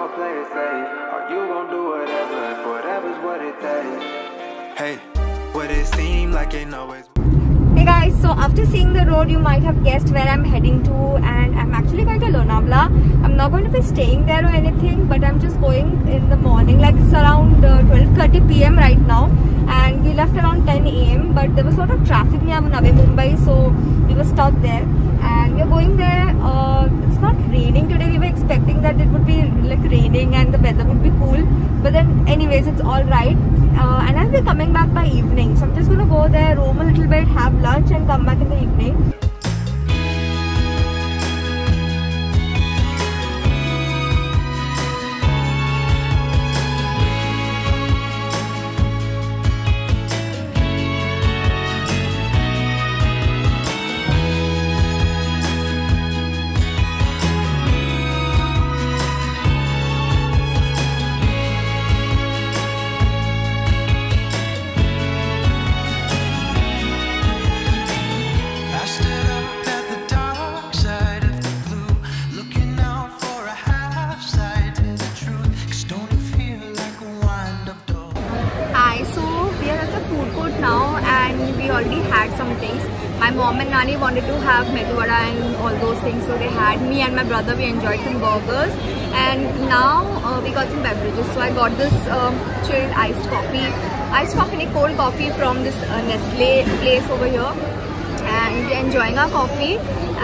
gon' play it safe? Or you gon' do whatever if whatever's what it takes? Hey, what it seem like ain't always. Hey guys, so after seeing the road, you might have guessed where I'm heading to, and I'm actually going to Lonavala. I'm not going to be staying there or anything, but I'm just going in the morning. Like it's around 12:30 PM right now, and we left around 10 AM. But there was a lot of traffic near Navi Mumbai, so we were stuck there. And we're going there. It's not raining today. We were expecting that it would be like raining and the weather would be cool, but then anyways, it's all right. And I'll be coming back by evening, so I'm just gonna go there, roam a little bit, have lunch, and come back in the evening. Already had some things. My mom and Nani wanted to have medu vada and all those things, so they had. Me and my brother, we enjoyed some burgers, and now we got some beverages. So I got this chilled iced coffee, cold coffee from this Nestle place over here, and we're enjoying our coffee.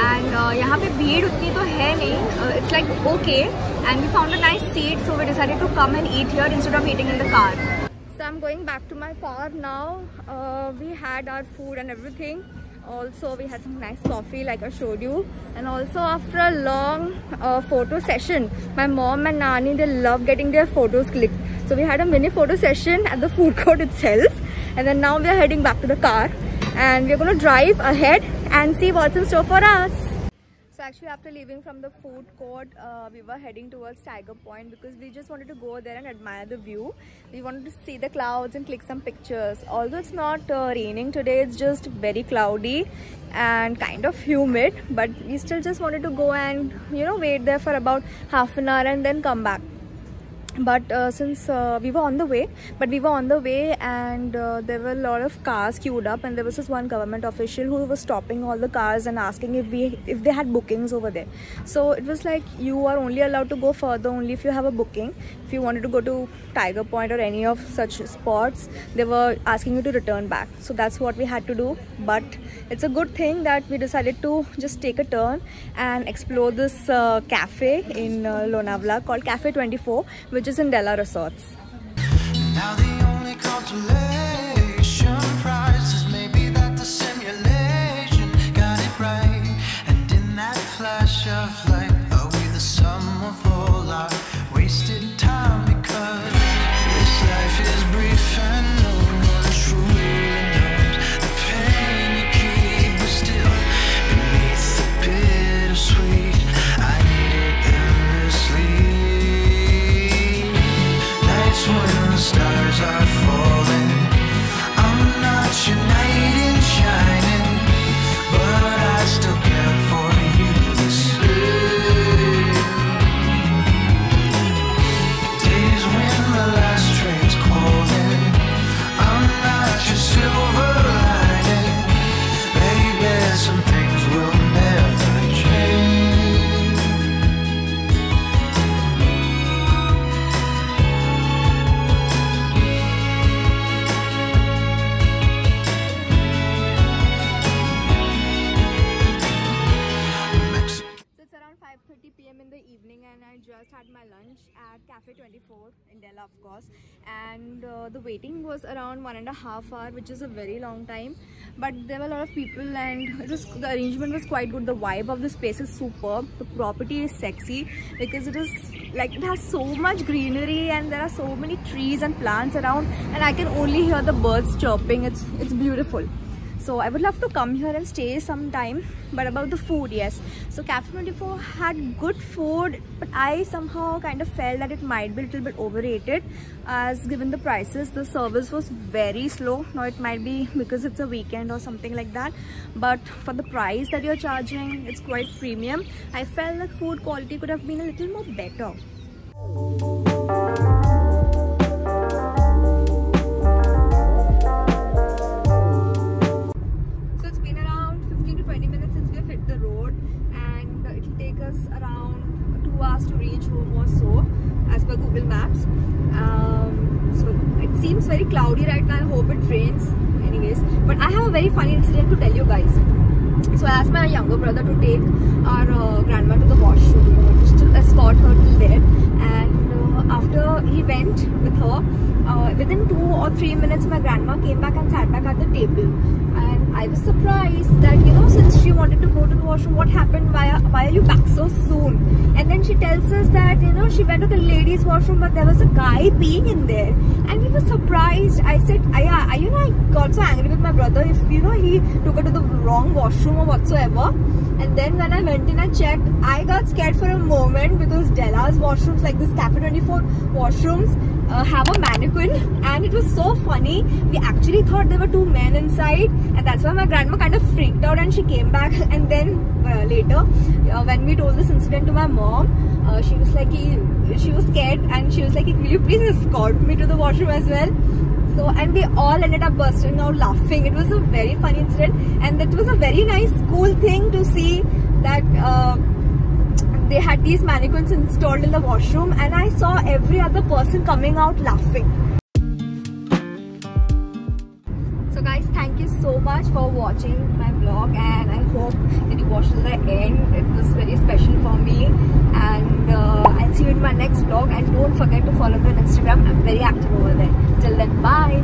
And यहाँ पे भीड़ उतनी तो है नहीं. It's like okay, and we found a nice seat, so we decided to come and eat here instead of eating in the car. So I'm going back to my car now. We had our food and everything. Also we had some nice coffee like I showed you, and also after a long photo session, my mom and Nani, they love getting their photos clicked, so we had a mini photo session at the food court itself, and then now we are heading back to the car, and we're going to drive ahead and see what's in store for us. So actually after leaving from the food court, we were heading towards Tiger Point because we just wanted to go there and admire the view. We wanted to see the clouds and click some pictures. Although it's not raining today, it's just very cloudy and kind of humid, but we still just wanted to go and wait there for about half an hour and then come back. But since we were on the way, and there were a lot of cars queued up, and there was this one government official who was stopping all the cars and asking if they had bookings over there. So it was like, you are only allowed to go further only if you have a booking. If you wanted to go to Tiger Point or any of such spots, they were asking you to return back. So that's what we had to do. But it's a good thing that we decided to just take a turn and explore this cafe in Lonavala called Cafe 24, which is in Della Resorts. Now the only consolation prize is maybe that the simulation got it right, and in that flash of light, are we the sum of all our wasted time? Because this life is brief and no one truly knows the pain you keep, but still beneath the bittersweet, I need it endlessly. When the stars are falling, I'm not your knight in shining, but I still care for you the same. Days when the last train's calling, I'm not your silver lining, baby, some things will never change. In the evening, and I just had my lunch at Cafe 24 in Della, of course, and the waiting was around 1.5 hours, which is a very long time, but there were a lot of people, and the arrangement was quite good. The vibe of this place is superb. The property is sexy because it is like, it has so much greenery and there are so many trees and plants around, and I can only hear the birds chirping. It's beautiful. So I would love to come here and stay some time. But about the food, yes. So Cafe 24 had good food, but I somehow kind of felt that it might be a little bit overrated, as given the prices. The service was very slow. Now it might be because it's a weekend or something like that, but for the price that you're charging, it's quite premium. I felt like food quality could have been a little more better. So it's been around 15 to 20 minutes since we have hit the road, and it will take us around 2 hours to reach home or so, as per Google Maps. So it seems very cloudy right now. I hope it rains. Anyways, but I have a very funny incident to tell you guys. So I asked my younger brother to take our grandma to the washroom, just to escort her till there. And after he went with her, within 2 or 3 minutes, my grandma came back and sat back at the table. And I was surprised that, you know, since she wanted to go to the washroom, what happened? Why are you back so soon? And then she tells us that, you know, she went to the ladies' washroom, but there was a guy peeing in there. And we were surprised. I said, you know, I got so angry with my brother if, you know, he took her to the wrong washroom or whatsoever. And then when I went in and checked, I got scared for a moment because Della's washrooms, like this Cafe 24 washrooms, have a mannequin, and it was so funny. We actually thought there were 2 men inside, and that's why my grandma kind of freaked out and she came back. And then later, when we told this incident to my mom, she was like, she was scared, and she was like, will you please escort me to the washroom as well? So, and we all ended up bursting out laughing. It was a very funny incident, and it was a very nice, cool thing to see that they had these mannequins installed in the washroom, and I saw every other person coming out laughing. So guys, thank you so much for watching my vlog, and I hope that you watched till the end. It was very special for me, and I'll see you in my next vlog. And don't forget to follow me on Instagram. I'm very active over there. Till then, bye.